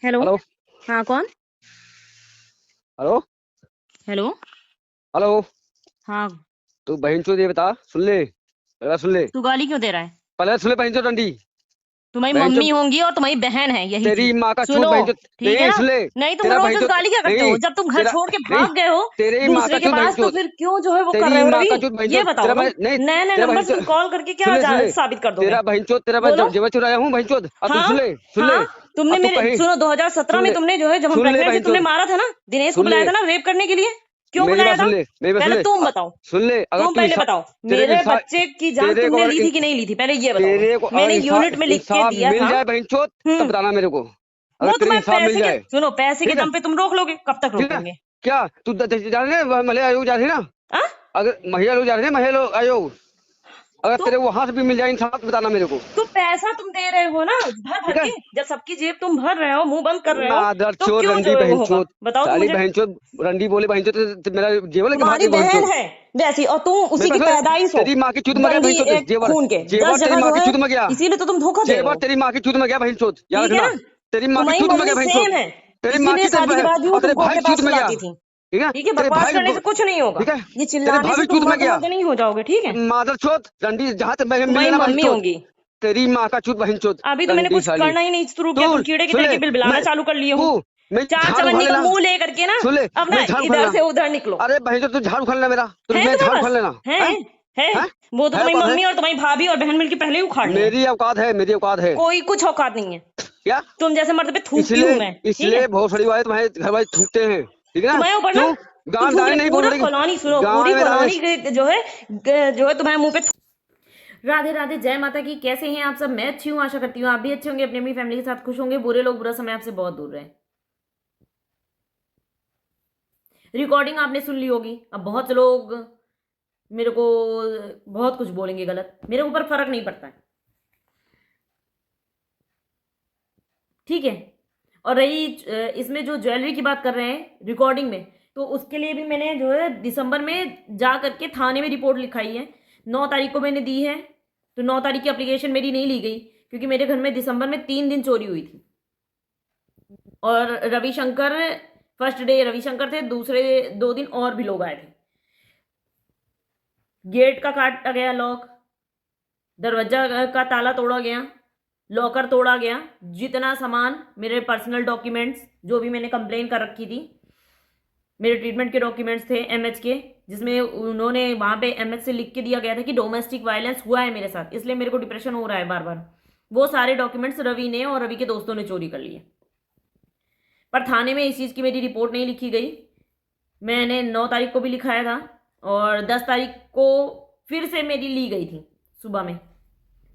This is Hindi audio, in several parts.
हेलो। हेलो। हाँ, कौन? हेलो। हेलो। हेलो। हाँ। तू बहन चोद ये बता, सुन ले, पहला सुन ले, तू गाली क्यों दे रहा है? पहले सुन ले बहन चोद डंडी। तुम्हारी बहन मम्मी चोद होंगी और तुम्हारी बहन है, यही तेरी चीज। माँ का चूत सुनो, बहन चोद। ठीक है नहीं ना? सुन ले, नहीं, तुम तेरा रोज बहन रोज चोद। गाली क्या करते नहीं हो? जब तुम घर तेरा, छोड़ के नहीं भाग गए हो तेरी माँ दूसरे का के चूत बहन पास, तो चोद। फिर क्यों जो है वो कर तेरी रहे हो माँ रवि? का चूत बहन ये चोद, बताओ तेरा तुम। नहीं नए नए तेरा नंबर बहन से चोद। कॉल करके सुन क्या ले सुन ले, साबित कर दोगे? तेरा बहन चोद, तेरा मैं बोलो। जेवर चुराया हूँ बहन चोद। अब तू हाँ। सुन ले, सुन ले। हाँ। तुमने अब तू मेरे कहीं सुनो, 2017 सुन में ले, तुमने जो है, जब हम सुन ले प्रेग्नेंट थे, बहन तुमने चोद, मारा था ना, दिनेश को सुन ले, बुलाया था ना रेप करने के लिए। क्यों मेरी बुलाया बात था? सुन ले, मेरी बात सुन पहले ले, तुम बताओ। सुन ले। अगर तुम तू पहले इंसान, बताओ, तेरे मेरे इंसान, बच्चे की जान तेरे को तुमने अगर ली थी कि नहीं ली थी? पहले ये बताओ मुझे। तेरे को अगर मैंने यूनिट में लिख के इंसाफ दिया मिल था। जाए बहनचोद, तब हम्म। बताना मेरे को। अगर वो तेरे तुम्हें इंसाफ मिल पैसे के जाए, सुनो, पैसे के ठीक है, दम पे तुम रोक लोगे? कब तक ठीक है। रोकोगे? क्या तू जाने महिला आयोग जा रही ना? आ? अगर महिला लोग जा रहे हैं, महिला आयोग, अगर तो तेरे को वहां से भी मिल जाए इंसाफ, बताना मेरे को। तो पैसा तुम दे रहे हो ना, भर भर ठीक है। के। जब सबकी जेब तुम भर रहे हो, मुंह बंद कर रहे हो, मादर तो चोद क्यों रंडी जो है वो होगा? बहनचोद, बताओ तो साली मुझे। बहनचोद, रंडी बोले बहनचोद, मेरा जेवर लेके भाग तुम्हारी गई बहन बहनचोद। है वैसी, और तुम मेरे उसी की पास है, पैदाइश हो। तेरी माँ की चूत में गया गंदी बहनचोद, एक जेवर, खून के जेवर 10 तेरी जगह माँ जो की है। चूत में गया, इसीलिए तो तुम धोखा दे रहे जेवर हो। तेरी माँ की चूत में गया बहनचोद, याद ठीक है रखना। ना? तेरी माँ की तुम्हारी चूत में गया मम्मी बहनचोद, सेम है। तेरी माँ इसीलिए की शादी के बाद भी वो और तेरे तुमको भाई अपने की चूत पास में गया। सुलाती थी। ठीक है, ठीक है, तेरे बकवास भाई, करने से कुछ नहीं होगा। ठीक है, ये तेरे चिल्लाने भाई से भी तुम चूत में मर्द गया। मर्द नहीं हो जाओगे, ठीक है? मादर चोद रंडी, जहाँ तक मैं मिल तुम्हारी लेना मम्मी बहनचोद। होंगी। तेरी माँ का चूत बहनचोद, अभी तो मैंने रंडी कुछ साली। करना ही नहीं शुरू तू किया, तुम कीड़े की सुन तरह ले, के बिल बिलाना मैं चालू कर लिए हो। तू मैं चार झाड़ उखाड़ चवन्नी का लेना। मुंह लेकर के ना, सुन ले, अब ना मैं झाड़ उखाड़ इधर लेना। से उधर निकलो। अरे बहनचोद, तू झाड़ उखाड़ लेना मेरा, तो है मैं झाड़ तुम्हारे उखाड़ पास? लेना। है? है, है? है, वो तो है तुम्हारी औकात है। मम्मी और तुम्हारी भाभी और बहन मिलकर पहले ही उखाड़ लिए हैं। मेरी औकात है, मेरी औकात है। कोई कुछ औकात नहीं है। क्या? तुम जैसे मर्द पे थूकती हूँ इसलिए मैं, ठीक है? इसलिए भोसड़ी वाले तुम्हारे घर वाले थूकते हैं, ठीक है ना? तुम्हारे ऊपर ना, क्यों? तुम गांव थूक दाने ले नहीं पूरा भोसड़ी, कॉलोनी, सुनो, पूरी गांव में दाने। कॉलोनी के जो है तुम्हारे मुंह पे राधे राधे, जय माता की। कैसे हैं आप सब? मैं अच्छी हूँ, आशा करती हूँ आप भी अच्छे होंगे, अपनी अपनी फैमिली के साथ खुश होंगे। बुरे लोग बुरा समय आपसे बहुत दूर रहे। रिकॉर्डिंग आपने सुन ली होगी। अब बहुत से लोग मेरे को बहुत कुछ बोलेंगे गलत, मेरे ऊपर फर्क नहीं पड़ता है, ठीक है? और रही इसमें जो ज्वेलरी की बात कर रहे हैं रिकॉर्डिंग में, तो उसके लिए भी मैंने जो है दिसंबर में जा करके थाने में रिपोर्ट लिखाई है। 9 तारीख को मैंने दी है, तो 9 तारीख की एप्लीकेशन मेरी नहीं ली गई, क्योंकि मेरे घर में दिसंबर में 3 दिन चोरी हुई थी। और रविशंकर, फर्स्ट डे रविशंकर थे, दूसरे 2 दिन और भी लोग आए थे। गेट का काटा गया लॉक, दरवाजा का ताला तोड़ा गया, लॉकर तोड़ा गया, जितना सामान, मेरे पर्सनल डॉक्यूमेंट्स जो भी मैंने कंप्लेन कर रखी थी, मेरे ट्रीटमेंट के डॉक्यूमेंट्स थे एमएच के, जिसमें उन्होंने वहाँ पे एमएच से लिख के दिया गया था कि डोमेस्टिक वायलेंस हुआ है मेरे साथ, इसलिए मेरे को डिप्रेशन हो रहा है बार बार। वो सारे डॉक्यूमेंट्स रवि ने और रवि के दोस्तों ने चोरी कर लिए। पर थाने में इस चीज़ की मेरी रिपोर्ट नहीं लिखी गई। मैंने 9 तारीख को भी लिखाया था, और 10 तारीख को फिर से मेरी ली गई थी सुबह में।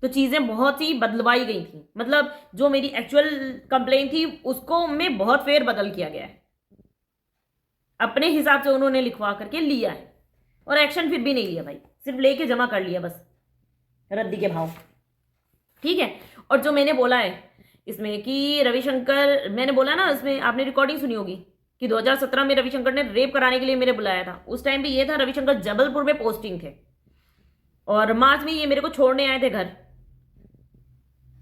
तो चीज़ें बहुत ही बदलवाई गई थी, मतलब जो मेरी एक्चुअल कंप्लेन थी उसको में बहुत फेर बदल किया गया है। अपने हिसाब से उन्होंने लिखवा करके लिया है, और एक्शन फिर भी नहीं लिया भाई, सिर्फ लेके जमा कर लिया बस, रद्दी के भाव, ठीक है? और जो मैंने बोला है इसमें कि रविशंकर, मैंने बोला ना, इसमें आपने रिकॉर्डिंग सुनी होगी कि 2017 में रविशंकर ने रेप कराने के लिए मेरे बुलाया था। उस टाइम भी ये था, रविशंकर जबलपुर में पोस्टिंग थे, और मार्च में ये मेरे को छोड़ने आए थे घर।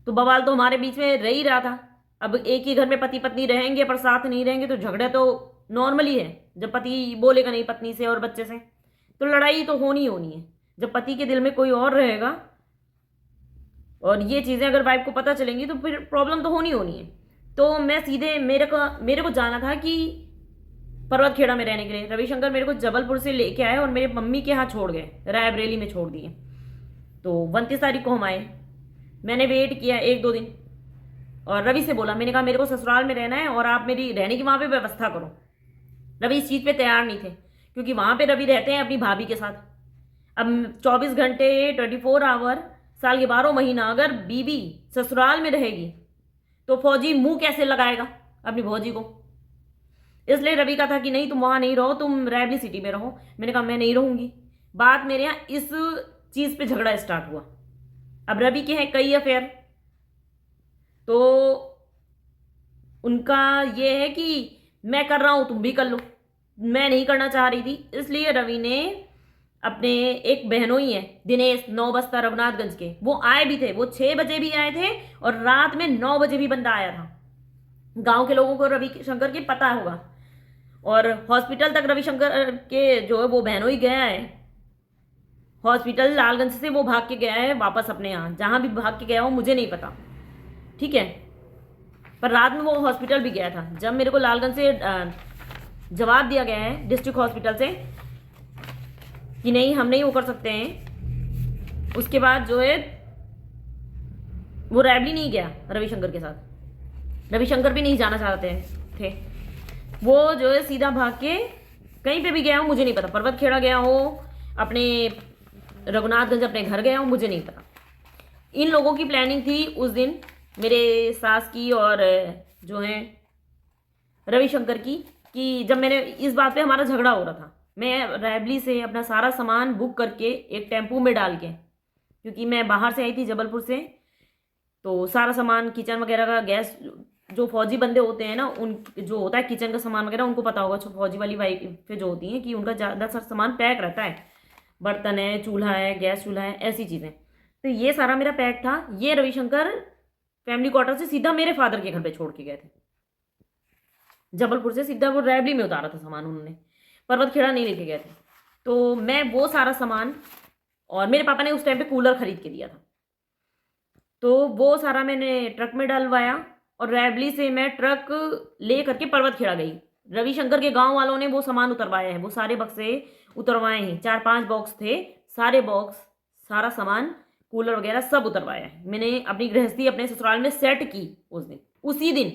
तो बवाल तो हमारे बीच में रह ही रहा था। अब एक ही घर में पति पत्नी रहेंगे पर साथ नहीं रहेंगे तो झगड़ा तो नॉर्मल ही है। जब पति बोलेगा नहीं पत्नी से और बच्चे से, तो लड़ाई तो होनी ही होनी है। जब पति के दिल में कोई और रहेगा और ये चीज़ें अगर वाइफ को पता चलेंगी तो फिर प्रॉब्लम तो होनी होनी है। तो मैं सीधे, मेरे को जाना था कि पर्वत खेड़ा में रहने के लिए। रविशंकर मेरे को जबलपुर से लेके आए और मेरे मम्मी के यहाँ छोड़ गए, रायबरेली में छोड़ दिए। तो 29 तारीख को हम आए। मैंने वेट किया 1-2 दिन, और रवि से बोला, मैंने कहा मेरे को ससुराल में रहना है और आप मेरी रहने की वहाँ पे व्यवस्था करो। रवि इस चीज़ पे तैयार नहीं थे, क्योंकि वहाँ पे रवि रहते हैं अपनी भाभी के साथ। अब 24 घंटे 24 आवर साल के 12 महीना अगर बीवी ससुराल में रहेगी तो फौजी मुंह कैसे लगाएगा अपनी भौजी को? इसलिए रवि का था कि नहीं, तुम वहाँ नहीं रहो, तुम रायबली सिटी में रहो। मैंने कहा मैं नहीं रहूँगी। बात मेरे यहाँ इस चीज़ पे झगड़ा स्टार्ट हुआ। अब रवि के हैं कई अफेयर, तो उनका ये है कि मैं कर रहा हूं तुम भी कर लो। मैं नहीं करना चाह रही थी, इसलिए रवि ने अपने, एक बहनोई है दिनेश, 9 बस्ता रघुनाथगंज के, वो आए भी थे। वो 6 बजे भी आए थे और रात में 9 बजे भी बंदा आया था। गांव के लोगों को रविशंकर के पता होगा, और हॉस्पिटल तक रविशंकर के जो है वो बहनों ही गया है। हॉस्पिटल लालगंज से वो भाग के गया है वापस अपने यहाँ, जहाँ भी भाग के गया हो मुझे नहीं पता, ठीक है। पर रात में वो हॉस्पिटल भी गया था। जब मेरे को लालगंज से जवाब दिया गया है डिस्ट्रिक्ट हॉस्पिटल से कि नहीं हम नहीं वो कर सकते हैं, उसके बाद जो है वो रैबली नहीं गया रविशंकर के साथ। रविशंकर भी नहीं जाना चाहते थे, वो जो है सीधा भाग के कहीं पे भी गया हो मुझे नहीं पता, पर्वत खेड़ा गया हो, अपने रघुनाथगंज अपने घर गया हो मुझे नहीं पता। इन लोगों की प्लानिंग थी उस दिन, मेरे सास की और जो है रविशंकर की, कि जब मैंने इस बात पे हमारा झगड़ा हो रहा था, मैं रैबली से अपना सारा सामान बुक करके एक टेम्पू में डाल के, क्योंकि मैं बाहर से आई थी जबलपुर से, तो सारा सामान किचन वगैरह का, गैस, जो फौजी बंदे होते हैं ना, उन जो होता है किचन का सामान वगैरह उनको पता होगा, जो फौजी वाली वाइफ जो होती हैं कि उनका ज़्यादा सारा सामान पैक रहता है, बर्तन है, चूल्हा है, गैस चूल्हा है, ऐसी चीज़ें। तो ये सारा मेरा पैक था। ये रविशंकर फैमिली क्वार्टर से सीधा मेरे फादर के घर पे छोड़ के गए थे। जबलपुर से सीधा वो रैबली में उतारा था सामान उन्होंने, पर्वत खेड़ा नहीं लेके गए थे। तो मैं वो सारा सामान, और मेरे पापा ने उस टाइम पे कूलर खरीद के दिया था, तो वो सारा मैंने ट्रक में डलवाया और रैबली से मैं ट्रक ले करके पर्वत खेड़ा गई। रविशंकर के गांव वालों ने वो सामान उतरवाया है, वो सारे बक्से उतरवाए हैं, 4-5 बॉक्स थे, सारे बॉक्स, सारा सामान, कूलर वगैरह सब उतरवाया है। मैंने अपनी गृहस्थी अपने ससुराल में सेट की उस दिन, उसी दिन,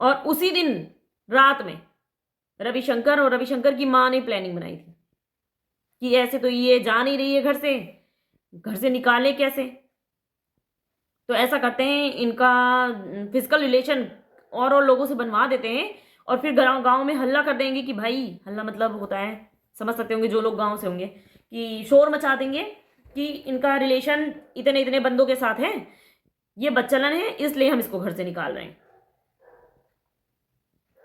और उसी दिन रात में रविशंकर और रविशंकर की माँ ने प्लानिंग बनाई थी कि ऐसे तो ये जा नहीं रही है घर से निकाले कैसे, तो ऐसा करते हैं इनका फिजिकल रिलेशन और लोगों से बनवा देते हैं, और फिर गांव में हल्ला कर देंगे कि भाई, हल्ला मतलब होता है, समझ सकते होंगे जो लोग गांव से होंगे, कि शोर मचा देंगे कि इनका रिलेशन इतने इतने बंदों के साथ है, ये बच्चलन है, इसलिए हम इसको घर से निकाल रहे हैं।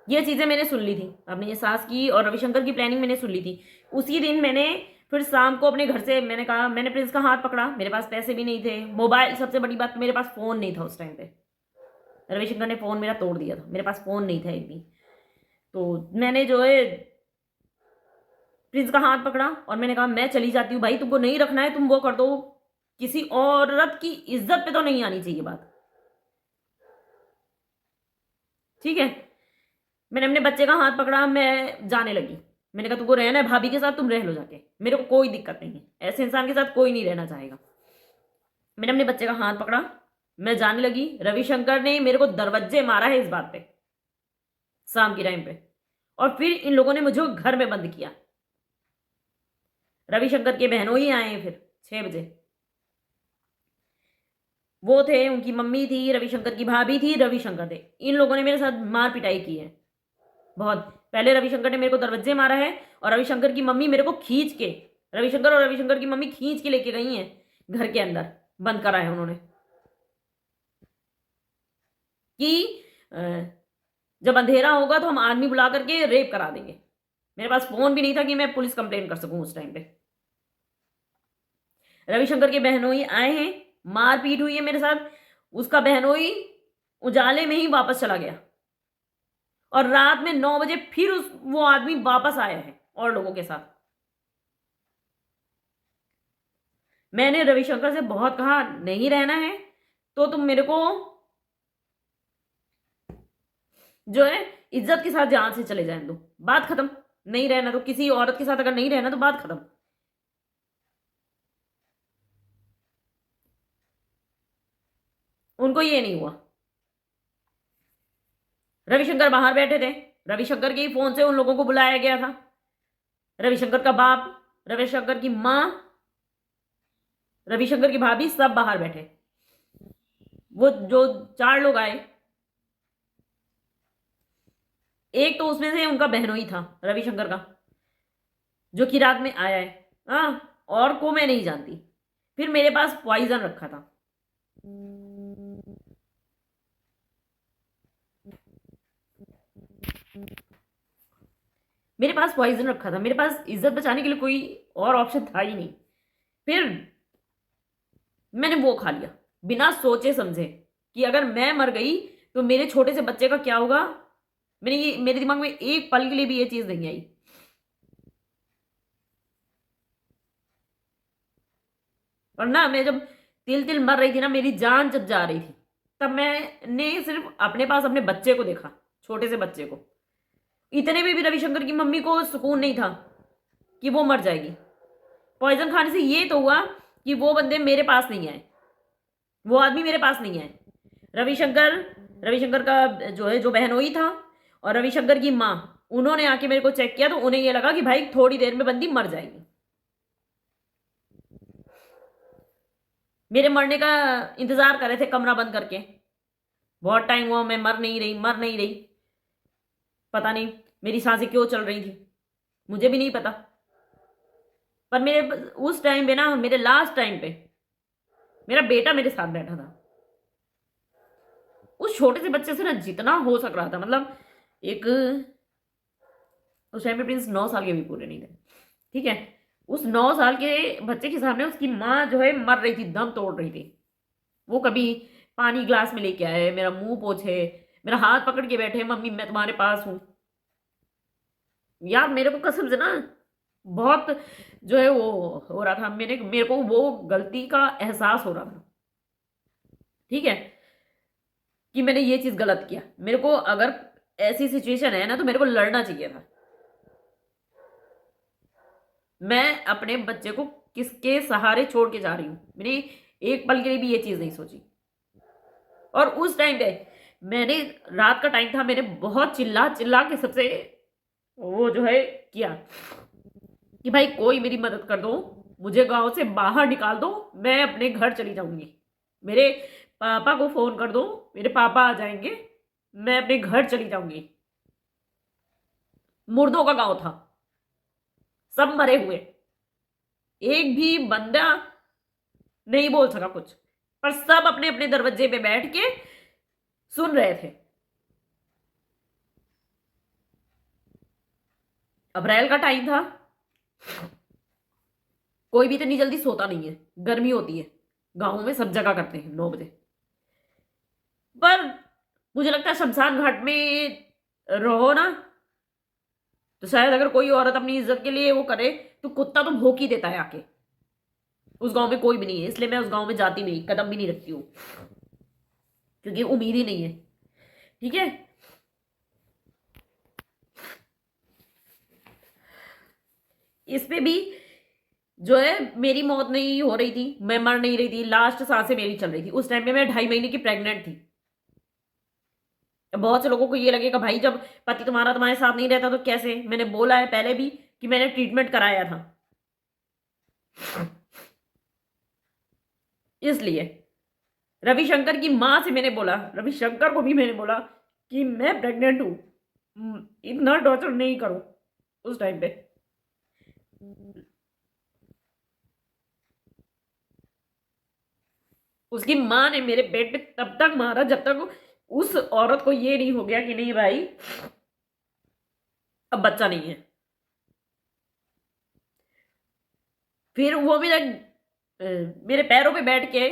ये चीज़ें मैंने सुन ली थी, अपनी सास की और रविशंकर की प्लानिंग मैंने सुन ली थी। उसी दिन मैंने फिर शाम को अपने घर से मैंने कहा, मैंने प्रिंस का हाथ पकड़ा, मेरे पास पैसे भी नहीं थे, मोबाइल, सबसे बड़ी बात मेरे पास फ़ोन नहीं था उस टाइम पे। रविशंकर ने फ़ोन मेरा तोड़ दिया था, मेरे पास फ़ोन नहीं था एक भी। तो मैंने जो है प्रिंस का हाथ पकड़ा और मैंने कहा मैं चली जाती हूँ भाई, तुमको नहीं रखना है तुम वो कर दो, किसी औरत की इज्जत पे तो नहीं आनी चाहिए बात, ठीक है। मैंने अपने बच्चे का हाथ पकड़ा, मैं जाने लगी। मैंने कहा तुमको रहना है भाभी के साथ, तुम रह लो जाके, मेरे को कोई दिक्कत नहीं है, ऐसे इंसान के साथ कोई नहीं रहना चाहेगा। मैंने अपने बच्चे का हाथ पकड़ा, मैं जाने लगी। रविशंकर ने मेरे को दरवाजे मारा है इस बात पे, शाम के टाइम पे, और फिर इन लोगों ने मुझे घर में बंद किया। रविशंकर के बहनों ही आए हैं फिर 6 बजे, वो थे, उनकी मम्मी थी, रविशंकर की भाभी थी, रविशंकर थे। इन लोगों ने मेरे साथ मार पिटाई की है बहुत। पहले रविशंकर ने मेरे को दरवाजे मारा है, और रविशंकर की मम्मी मेरे को खींच के, रविशंकर और रविशंकर की मम्मी खींच के लेके गई हैं घर के अंदर, बंद करा है उन्होंने कि जब अंधेरा होगा तो हम आदमी बुला करके रेप करा देंगे। मेरे पास फोन भी नहीं था कि मैं पुलिस कंप्लेन कर सकूं उस टाइम पे। रविशंकर के बहनोई आए हैं, मारपीट हुई है मेरे साथ, उसका बहनोई उजाले में ही वापस चला गया, और रात में 9 बजे फिर वो आदमी वापस आया है और लोगों के साथ। मैंने रविशंकर से बहुत कहा नहीं रहना है तो तुम मेरे को जो है इज्जत के साथ जान से चले जाने दो, बात खत्म। नहीं रहना तो, किसी औरत के साथ अगर नहीं रहना तो बात खत्म। उनको ये नहीं हुआ। रविशंकर बाहर बैठे थे, रविशंकर के ही फोन से उन लोगों को बुलाया गया था। रविशंकर का बाप, रविशंकर की माँ, रविशंकर की भाभी, सब बाहर बैठे। वो जो 4 लोग आए, एक तो उसमें से उनका बहनोई था रविशंकर का, जो कि रात में आया है। और को मैं नहीं जानती। फिर मेरे पास पॉइजन रखा था, मेरे पास पॉइजन रखा था, मेरे पास इज्जत बचाने के लिए कोई और ऑप्शन था ही नहीं। फिर मैंने वो खा लिया बिना सोचे समझे कि अगर मैं मर गई तो मेरे छोटे से बच्चे का क्या होगा। मेरे दिमाग में एक पल के लिए भी ये चीज नहीं आई। और ना मैं जब तिल तिल मर रही थी ना, मेरी जान जब जा रही थी, तब मैंने सिर्फ अपने पास अपने बच्चे को देखा, छोटे से बच्चे को। इतने में भी रविशंकर की मम्मी को सुकून नहीं था कि वो मर जाएगी। पॉइजन खाने से ये तो हुआ कि वो बंदे मेरे पास नहीं आए, वो आदमी मेरे पास नहीं आए। रविशंकर रविशंकर का जो है, जो बहनोई था, और रविशंकर की माँ, उन्होंने आके मेरे को चेक किया तो उन्हें ये लगा कि भाई थोड़ी देर में बंदी मर जाएगी। मेरे मरने का इंतजार कर रहे थे कमरा बंद करके। बहुत टाइम हुआ, मैं मर नहीं रही। पता नहीं मेरी सांसें क्यों चल रही थी, मुझे भी नहीं पता। पर मेरे उस टाइम पे ना, मेरे लास्ट टाइम पे मेरा बेटा मेरे साथ बैठा था। उस छोटे से बच्चे से ना जितना हो सक रहा था, मतलब एक, उस टाइम पे प्रिंस 9 साल के भी पूरे नहीं थे, ठीक है। उस 9 साल के बच्चे के सामने उसकी माँ जो है मर रही थी, दम तोड़ रही थी। वो कभी पानी ग्लास में लेके आए, मेरा मुंह पोछे, मेरा हाथ पकड़ के बैठे, मम्मी मैं तुम्हारे पास हूं। यार मेरे को कसम से ना बहुत जो है वो हो रहा था, मेरे को वो गलती का एहसास हो रहा था, ठीक है, कि मैंने ये चीज गलत किया। मेरे को अगर ऐसी सिचुएशन है ना तो मेरे को लड़ना चाहिए था। मैं अपने बच्चे को किसके सहारे छोड़ के जा रही हूं, मैंने एक पल के लिए भी ये चीज नहीं सोची। और उस टाइम पे मैंने, रात का टाइम था, मैंने बहुत चिल्ला चिल्ला के सबसे वो जो है किया कि भाई कोई मेरी मदद कर दो, मुझे गांव से बाहर निकाल दो, मैं अपने घर चली जाऊंगी। मेरे पापा को फोन कर दो, मेरे पापा आ जाएंगे, मैं अपने घर चली जाऊंगी। मुर्दों का गांव था, सब मरे हुए, एक भी बंदा नहीं बोल सका कुछ, पर सब अपने अपने दरवाजे पे बैठ के सुन रहे थे। अप्रैल का टाइम था, कोई भी इतनी जल्दी सोता नहीं है, गर्मी होती है, गांवों में सब जगह करते हैं 9 बजे। पर मुझे लगता है शमशान घाट में रहो ना तो शायद अगर कोई औरत अपनी इज्जत के लिए वो करे तो कुत्ता तो भौंक ही देता है आके। उस गांव में कोई भी नहीं है, इसलिए मैं उस गांव में जाती नहीं, कदम भी नहीं रखती हूँ, क्योंकि उम्मीद ही नहीं है, ठीक है। इस पे भी जो है मेरी मौत नहीं हो रही थी, मैं मर नहीं रही थी, लास्ट सांसें मेरी चल रही थी। उस टाइम पे मैं 2.5 महीने की प्रेग्नेंट थी। बहुत से लोगों को ये लगेगा भाई जब पति तुम्हारा तुम्हारे साथ नहीं रहता तो कैसे। मैंने बोला है पहले भी कि मैंने ट्रीटमेंट कराया था, इसलिए रविशंकर की मां से मैंने बोला, रविशंकर को भी मैंने बोला कि मैं प्रेग्नेंट हूं, इतना टॉर्चर नहीं करो। उस टाइम पे उसकी मां ने मेरे पेट पे तब तक मारा जब तक उस औरत को ये नहीं हो गया कि नहीं भाई अब बच्चा नहीं है। फिर वो भी मेरे पैरों पे बैठ के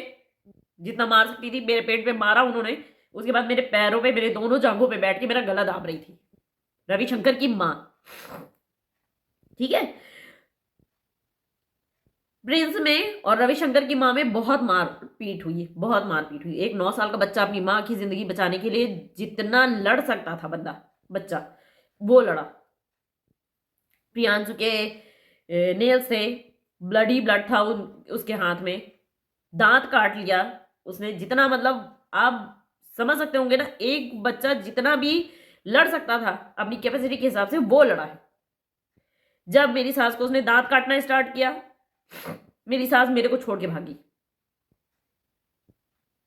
जितना मार सकती थी मेरे पेट पे मारा उन्होंने। उसके बाद मेरे पैरों पे, मेरे दोनों जांघों पे बैठ के मेरा गला दाब रही थी रविशंकर की मां, ठीक है। प्रिंस में और रविशंकर की मां में बहुत मारपीट हुई, बहुत मारपीट हुई। एक 9 साल का बच्चा अपनी मां की जिंदगी बचाने के लिए जितना लड़ सकता था बच्चा, वो लड़ा। प्रियांशु के नेल से ब्लड ही ब्लड था उसके हाथ में, दांत काट लिया उसने। जितना मतलब आप समझ सकते होंगे ना, एक बच्चा जितना भी लड़ सकता था अपनी कैपेसिटी के हिसाब से वो लड़ा है। जब मेरी सास को उसने दांत काटना स्टार्ट किया, मेरी सास मेरे को छोड़ के भागी।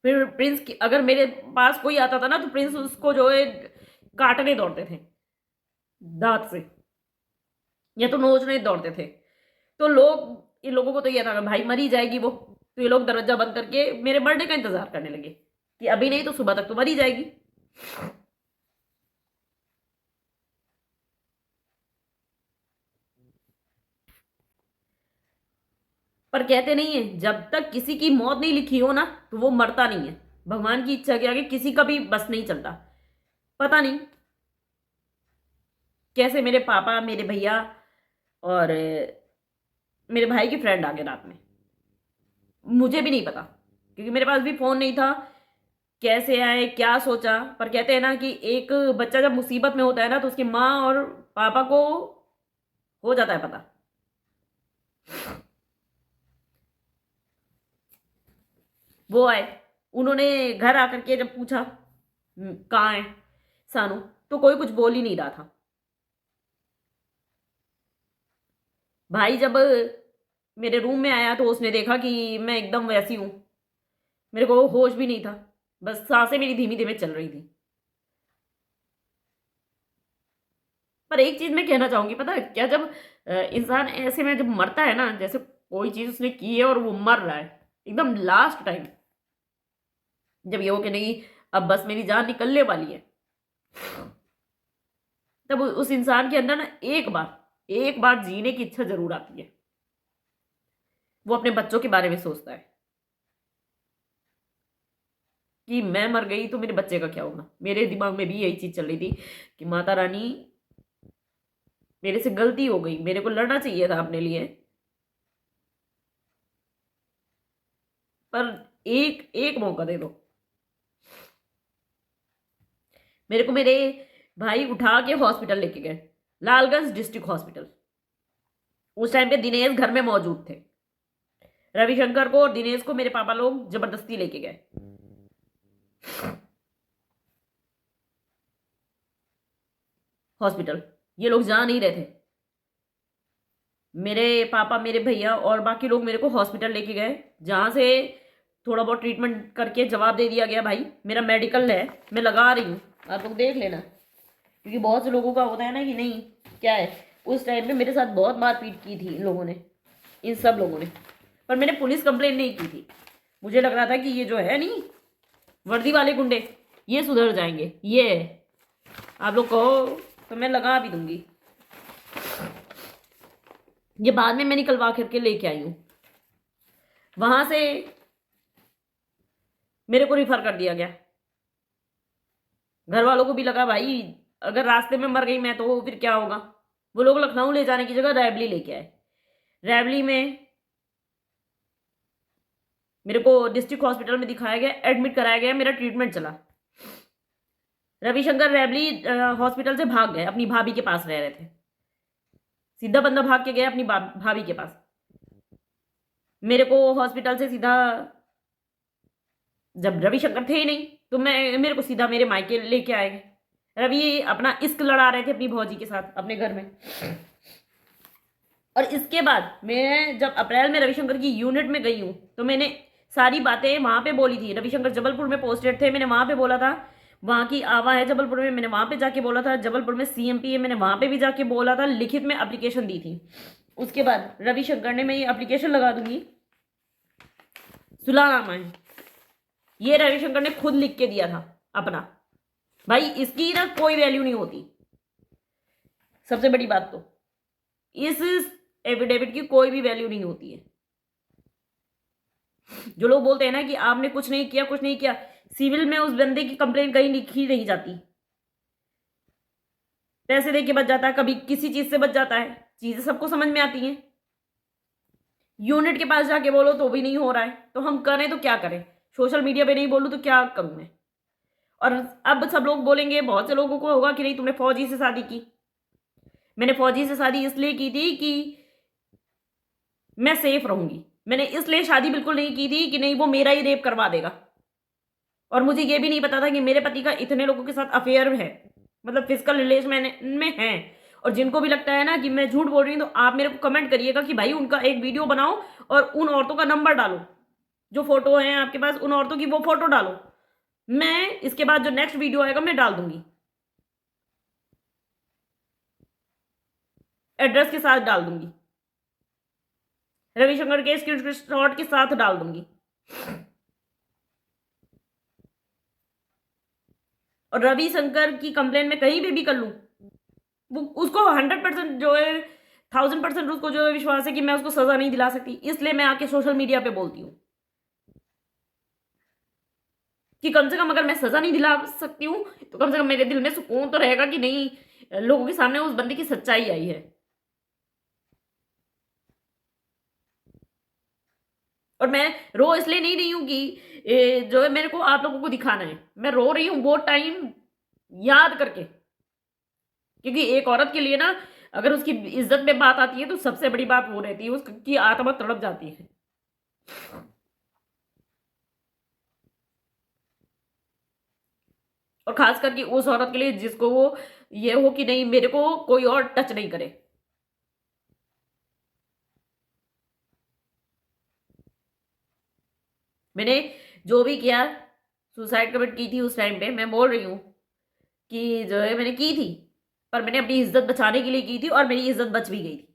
फिर प्रिंस की, अगर मेरे पास कोई आता था ना तो प्रिंस उसको जो है काटने दौड़ते थे दांत से, या तो नोचने दौड़ते थे। तो इन लोगों को तो ये था भाई मरी जाएगी वो, तो ये लोग दरवाजा बंद करके मेरे मरने का इंतजार करने लगे कि अभी नहीं तो सुबह तक तो मरी जाएगी। पर कहते नहीं है जब तक किसी की मौत नहीं लिखी हो ना तो वो मरता नहीं है। भगवान की इच्छा के आगे किसी का भी बस नहीं चलता। पता नहीं कैसे मेरे पापा, मेरे भैया और मेरे भाई की फ्रेंड आ गए रात में, मुझे भी नहीं पता, क्योंकि मेरे पास भी फोन नहीं था। कैसे आए, क्या सोचा, पर कहते हैं ना कि एक बच्चा जब मुसीबत में होता है ना तो उसकी माँ और पापा को हो जाता है पता। वो आए, उन्होंने घर आकर के जब पूछा कहाँ है सानू, तो कोई कुछ बोल ही नहीं रहा था। भाई जब मेरे रूम में आया तो उसने देखा कि मैं एकदम वैसी हूं, मेरे को होश भी नहीं था, बस सांसें मेरी धीमी धीमे चल रही थी। पर एक चीज मैं कहना चाहूंगी, पता है क्या, जब इंसान ऐसे में जब मरता है ना, जैसे कोई चीज उसने की है और वो मर रहा है एकदम लास्ट टाइम, जब ये हो कि नहीं अब बस मेरी जान निकलने वाली है, तब उस इंसान के अंदर ना एक बार जीने की इच्छा जरूर आती है। वो अपने बच्चों के बारे में सोचता है कि मैं मर गई तो मेरे बच्चे का क्या होगा। मेरे दिमाग में भी यही चीज चल रही थी कि माता रानी, मेरे से गलती हो गई, मेरे को लड़ना चाहिए था अपने लिए, पर एक एक मौका दे दो मेरे को। मेरे भाई उठा के हॉस्पिटल लेके गए, लालगंज डिस्ट्रिक्ट हॉस्पिटल। उस टाइम पे दिनेश घर में मौजूद थे। रविशंकर को और दिनेश को मेरे पापा लोग जबरदस्ती लेके गए हॉस्पिटल। ये लोग जा नहीं रहे थे, मेरे पापा, मेरे भैया और बाकी लोग मेरे को हॉस्पिटल लेके गए, जहां से थोड़ा बहुत ट्रीटमेंट करके जवाब दे दिया गया भाई मेरा मेडिकल है, मैं लगा रही हूँ, आप लोग देख लेना। क्योंकि बहुत से लोगों का होता है ना कि नहीं क्या है, उस टाइम पे मेरे साथ बहुत मारपीट की थी इन लोगों ने, इन सब लोगों ने, पर मैंने पुलिस कंप्लेंट नहीं की थी। मुझे लग रहा था कि ये जो है नहीं वर्दी वाले गुंडे, ये सुधर जाएंगे, ये आप लोग कहो तो मैं लगा भी दूंगी। ये बाद में मैं निकलवा करके लेके आई हूँ, वहां से मेरे को रिफर कर दिया गया। घर वालों को भी लगा भाई अगर रास्ते में मर गई मैं तो फिर क्या होगा। वो लोग लखनऊ ले जाने की जगह रैवली लेके आए। रैवली में मेरे को डिस्ट्रिक्ट हॉस्पिटल में दिखाया गया, एडमिट कराया गया, मेरा ट्रीटमेंट चला। रविशंकर रैवली हॉस्पिटल से भाग गए, अपनी भाभी के पास रह रहे थे, सीधा बंदा भाग के गया अपनी भाभी के पास। मेरे को हॉस्पिटल से सीधा, जब रविशंकर थे ही नहीं तो मेरे को सीधा मेरे मायके लेके आए। रवि अपना इश्क लड़ा रहे थे अपनी भौजी के साथ अपने घर में। और इसके बाद मैं जब अप्रैल में रविशंकर की यूनिट में गई हूँ तो मैंने सारी बातें वहां पे बोली थी। रविशंकर जबलपुर में पोस्टेड थे, मैंने वहां पे बोला था। वहां की आवा है जबलपुर में, मैंने वहां पे जाके बोला था। जबलपुर में सीएमपी है, मैंने वहां पे भी जाके बोला था, लिखित में एप्लीकेशन दी थी। उसके बाद रविशंकर ने, मैं ये एप्लीकेशन लगा दूंगी, सुलानामा है, ये रविशंकर ने खुद लिख के दिया था अपना। भाई इसकी ना कोई वैल्यू नहीं होती। सबसे बड़ी बात तो इस एफिडेविट की कोई भी वैल्यू नहीं होती है। जो लोग बोलते हैं ना कि आपने कुछ नहीं किया, कुछ नहीं किया, सिविल में उस बंदे की कंप्लेंट कहीं लिखी नहीं जाती। पैसे दे के बच जाता है, कभी किसी चीज से बच जाता है, चीजें सबको समझ में आती हैं। यूनिट के पास जाके बोलो तो भी नहीं हो रहा है, तो हम करें तो क्या करें। सोशल मीडिया पे नहीं बोलूं तो क्या करूं मैं। और अब सब लोग बोलेंगे, बहुत से लोगों को होगा कि नहीं तुमने फौजी से शादी की। मैंने फौजी से शादी इसलिए की थी कि मैं सेफ रहूंगी। मैंने इसलिए शादी बिल्कुल नहीं की थी कि नहीं वो मेरा ही रेप करवा देगा। और मुझे ये भी नहीं पता था कि मेरे पति का इतने लोगों के साथ अफेयर है, मतलब फिजिकल रिलेशन में है। और जिनको भी लगता है ना कि मैं झूठ बोल रही हूँ तो आप मेरे को कमेंट करिएगा कि भाई उनका एक वीडियो बनाओ और उन औरतों का नंबर डालो, जो फोटो है आपके पास उन औरतों की वो फोटो डालो। मैं इसके बाद जो नेक्स्ट वीडियो आएगा मैं डाल दूंगी, एड्रेस के साथ डाल दूंगी, रविशंकर के स्क्रीनशॉट के साथ डाल दूंगी। और रविशंकर की कंप्लेन मैं कहीं पे भी कर लूं, वो उसको 100% जो है 1000% उसको जो है विश्वास है कि मैं उसको सजा नहीं दिला सकती। इसलिए मैं आके सोशल मीडिया पे बोलती हूँ कि कम से कम अगर मैं सजा नहीं दिला सकती हूँ तो कम से कम मेरे दिल में सुकून तो रहेगा कि नहीं, लोगों के सामने उस बंदे की सच्चाई आई है। और मैं रो इसलिए नहीं रही हूं कि जो है मेरे को आप लोगों को दिखाना है, मैं रो रही हूं वो टाइम याद करके, क्योंकि एक औरत के लिए ना अगर उसकी इज्जत में बात आती है तो सबसे बड़ी बात वो रहती है, उसकी आत्मा तड़प जाती है। और खास करके उस औरत के लिए जिसको वो ये हो कि नहीं मेरे को कोई और टच नहीं करे। मैंने जो भी किया, सुसाइड कमिट की थी उस टाइम पे, मैं बोल रही हूँ कि जो है मैंने की थी, पर मैंने अपनी इज्जत बचाने के लिए की थी और मेरी इज्जत बच भी गई थी।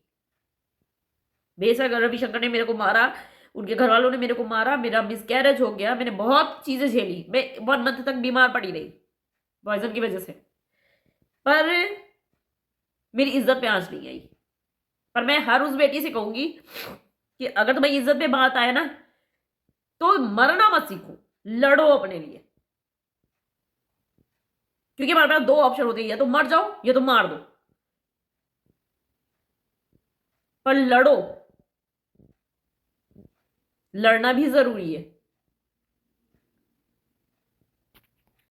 बेशक रविशंकर ने मेरे को मारा, उनके घर वालों ने मेरे को मारा, मेरा मिसकैरेज हो गया, मैंने बहुत चीजें झेली, मैं 1 मंथ तक बीमार पड़ी रही पॉइजन की वजह से, पर मेरी इज्जत पे आंच नहीं आई। पर मैं हर उस बेटी से कहूंगी कि अगर तुम्हें इज्जत पे बात आए ना तो मरना मत सीखो, लड़ो अपने लिए, क्योंकि हमारे पास 2 ऑप्शन होते हैं, या तो मर जाओ या तो मार दो, पर लड़ो, लड़ना भी जरूरी है।